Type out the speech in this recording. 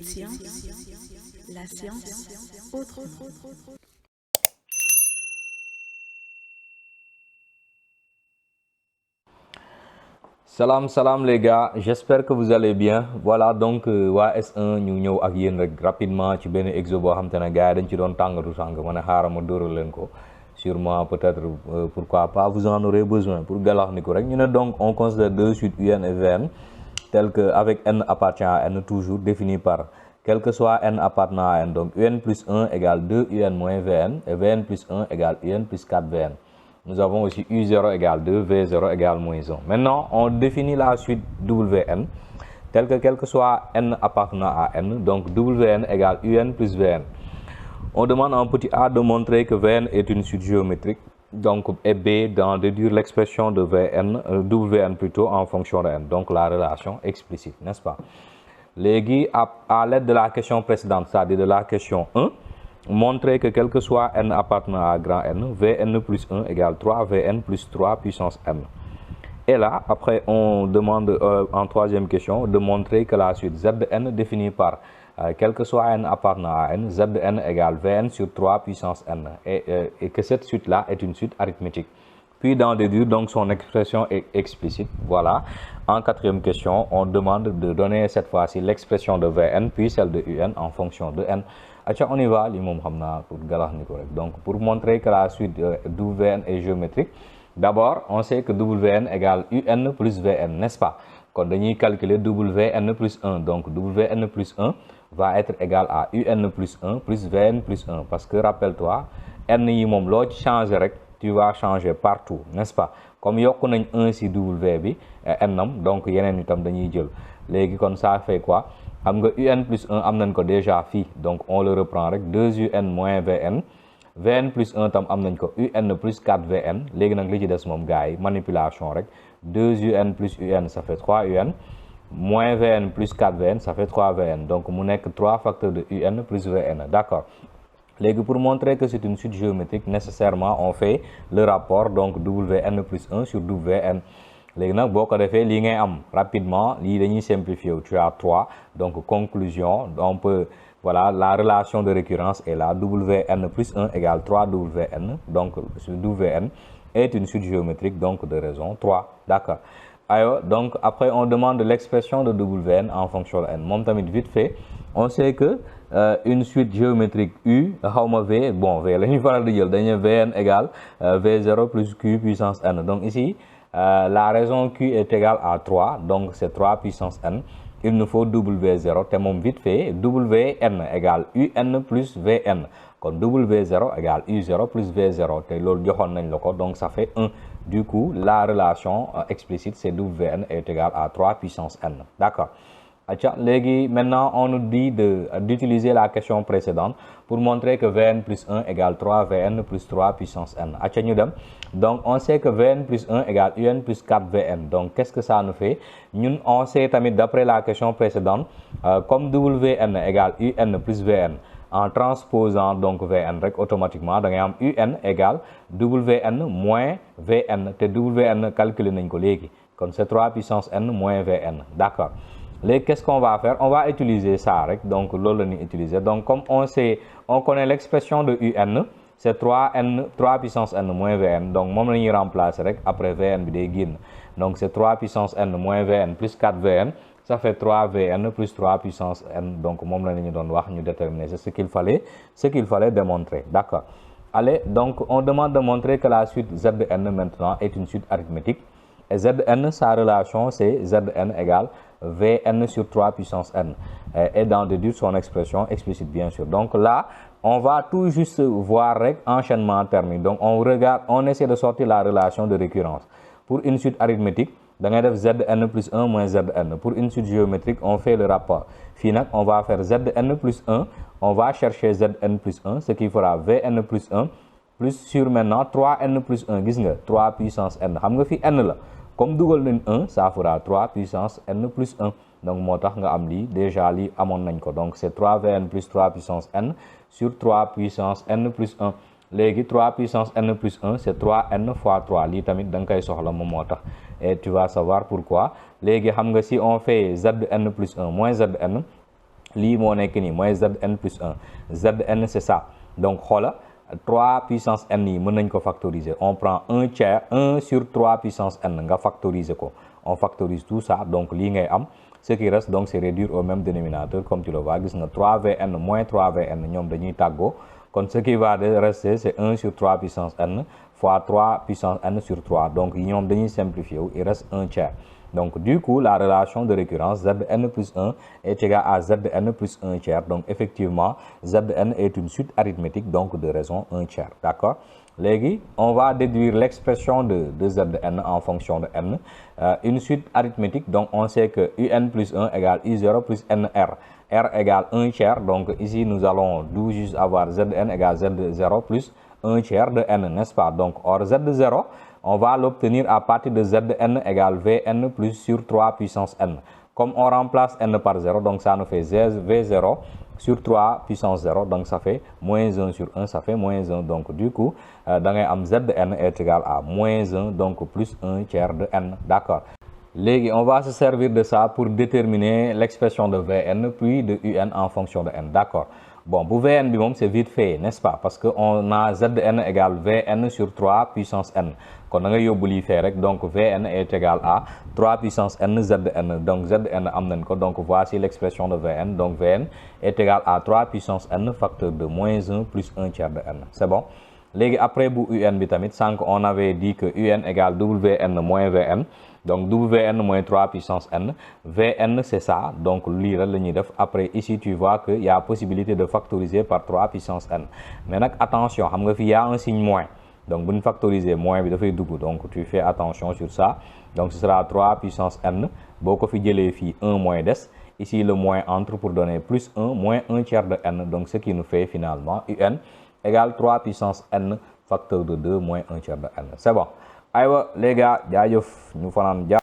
Science, la science autrement. Salam les gars, j'espère que vous allez bien. Voilà donc waa S1 ñu ñëw ak yéen rek rapidement ci benn exo boo xam te ne gars yi dañ ci doon tàngatu sànq ma ne xaaral ma dóoral leen ko sûrement peut-être pourquoi pas vous en aurez besoin pour galax ni ko rek ñu ne donc on considère deux suites UN et VN telles que avec n appartient à n toujours défini par quel que soit n appartenant à n, donc UN plus 1 égale 2 UN moins VN et VN plus 1 égale UN plus 4 VN. Nous avons aussi U0 égale 2, V0 égale moins 1. Maintenant, on définit la suite WN telle que quel que soit n appartenant à n, donc WN égale UN plus VN. On demande en petit a de montrer que Vn est une suite géométrique, donc et b d'en déduire l'expression de Vn, Wn plutôt en fonction de n, donc la relation explicite, n'est-ce pas? Léegi à l'aide de la question précédente, c'est-à-dire de la question 1, montrer que quel que soit n appartenant à grand N, Vn plus 1 égale 3, Vn plus 3 puissance n. Et là, après, on demande en troisième question de montrer que la suite Zn définie par quel que soit n appartenant à n, Zn égale Vn sur 3 puissance n, et que cette suite-là est une suite arithmétique. Puis d'en déduire donc son expression explicite. Voilà. En quatrième question, on demande de donner cette fois-ci l'expression de Vn puis celle de Un en fonction de n. Acha, on y va, pour donc pour montrer que la suite d'Vn est géométrique, d'abord on sait que Wn égale Un plus Vn, n'est-ce pas? Quand on calculer Wn plus 1, donc Wn plus 1 va être égal à Un plus 1 plus Vn plus 1, parce que rappelle-toi, n yi moom loo ci changer rek tu vas changer partout, n'est-ce pas? Comme yokku nañ 1 ci W bi n donc yeneen itam dañuy jël léegi kon ça fait quoi? Xam nga Un plus 1 am nañ ko déjà fii, donc on le reprend rek 2Un moins Vn, Vn plus 1 tam am nañ ko Un plus 4 Vn, léegi nag li ci des moom gars yi manipulation rek 2Un plus Un ça fait 3Un, moins Vn plus 4 Vn ça fait 3 Vn, donc mu nekk 3 facteurs de Un plus Vn, d'accord? Léegi pour montrer que c'est une suite géométrique, nécessairement on fait le rapport donc Wn plus 1 sur Wn. Léegi nag boo ko defee lii ngay am rapidement lii dañuy simplifier wu, tu as 3, donc conclusion on peut, voilà, la relation de récurrence est là, Wn plus 1 égale 3 Wn, donc Wn est une suite géométrique donc de raison 3, d'accord? Alors, donc après on demande l'expression de Wn en fonction de n. Moom tamit vite fait, on sait que une suite géométrique U xawma V, bon V la ñuy faral di jël, dañu Vn égale V0 plus Q puissance n. Donc ici la raison Q est égale à 3, donc c'est 3 puissance n. Il nous faut W0 te moom vite fait Wn égale Un plus Vn, kon W0 égale U0 plus V0 te loolu joxoon nañ la ko, donc ça fait 1. Du coup la relation explicite c'est Wn est égal à 3 puissance n, d'accord? Léegi maintenant on nous dit d'utiliser la question précédente pour montrer que Vn plus 1 égale 3 Vn plus 3 puissance n. Ñu dem, donc on sait que Vn plus 1 égale Un plus 4 Vn, donc qu'est-ce que ça nous fait? Ñun on sait tamit d'après la question précédente comme Wn égale Un plus Vn, en transposant donc Vn rek automatiquement da ngay am Un égale Wn moins Vn, te Wn calculer nañ ko léegi, kon c'est 3 puissance n moins Vn, d'accord? Léegi qu'est-ce qu'on va faire? On va utiliser ça rek, donc loolu la ñuy utiliser. Donc comme on sait, on connaît l'expression de Un, c'est 3 puissance n moins Vn, donc moom la ñuy remplacer rek après Vn bi day génn, donc c'est 3 puissance n moins Vn plus 4 Vn, ça fait 3 Vn plus 3 puissance n, donc moom la ñu doon wax ñu déterminer, c'est ce qu'il fallait démontrer, d'accord? Allez, donc on demande de montrer que la suite Zn maintenant est une suite arithmétique, et Zn, sa relation c'est Zn égale Vn sur 3 puissance n, et d'en déduire son expression explicite bien sûr. Donc là on va tout juste voir rek enchaînement thermique, donc on regarde, on essaie de sortir la relation de récurrence. Pour une suite arithmétique da ngay def Zn plus 1 moins Zn. Pour une suite géométrique on fait le rapport. Fii nag on va faire Zn plus 1, on va chercher Zn plus 1, ce qui fera Vn plus 1 plus sur maintenant 3n plus 1, gis nga 3 puissance n, xam nga fi n la, comme dugal nañ 1 ça fera 3 puissance n plus 1, donc moo tax nga am lii, déjà lii amoon nañ ko, donc c'est 3 Vn plus 3 puissance n sur 3 puissance n plus 1. Léegi 3 puissance n plus 1 c'est 3n fois 3, lii tamit da nga koy soxla moom moo tax, et tu vas savoir pourquoi. Léegi xam nga si on fait Zn plus 1 moins Zn, lii moo nekk nii mooy Zn plus 1 Zn c'est ça donc xoola 3 puissance n yi mën nañ ko factoriser on prend 1 sur 3 puissance n nga factoriser ko on factorise tout ça donc lii ngay am ce qui reste donc c'est réduire au même dénominateur comme tu le vois gis nga 3Vn moins 3Vn ñoom dañuy tàggoo kon ce qui va rester c'est 1 sur 3 puissance n fois 3 puissance n sur 3 donc ñoom dañuy simplifier wu il reste 1/3 donc du coup la relation de récurrence Zn plus 1 est égal à Zn plus 1/3 donc effectivement Zn est une suite arithmétique donc de raison 1/3 d'accord. Léegi on va déduire l'expression de Zn en fonction de n une suite arithmétique donc on sait que un plus 1 égale u0 plus nr r égale 1/3 donc ici nous allons tout juste avoir Zn égale z0 plus 1/3 de n n'est-ce pas donc or z0 on va l'obtenir à partir de Zn égale Vn plus sur 3 puissance n. Comme on remplace n par 0, donc ça nous fait V0 sur 3 puissance 0, donc ça fait moins 1 sur 1, ça fait moins 1. Donc du coup, Zn est égal à moins 1, donc plus 1/3 de n, d'accord. Léegi on va se servir de ça pour déterminer l'expression de Vn puis de Un en fonction de n, d'accord. Bon, pour Vn bi moom c'est vite fait, n'est-ce pas? Parce que on a Zn égale Vn sur 3 puissance n. kon da nga yóbbu lii fee rek donc Vn est égal à 3 puissance n Zn donc Zn am nañ ko donc voici l'expression de Vn donc Vn est égal à 3 puissance n facteur de moins 1 plus 1/3 de n c'est bon. Léegi après bu Un bi tamit sànq on avait dit que Un égale Wn moins Vn donc Wn moins 3 puissance n Vn c'est ça donc lii la ñuy def après ici tu vois que y a possibilité de factoriser par 3 puissance n mais nag attention xam nga fi y a un signe moins donc bu ñu factoriser moins bi dafay dugg donc tu fais attention sur ça donc ce sera 3 puissance n boo ko fi jëlee fii 1 moins des ici le moins entre pour donner plus 1 moins 1/3 de n donc ce qui nous fait finalement Un égale 3 puissance n facteur de 2 moins 1/3 de n c'est bon aywa les gars jaajëf ñu fanaan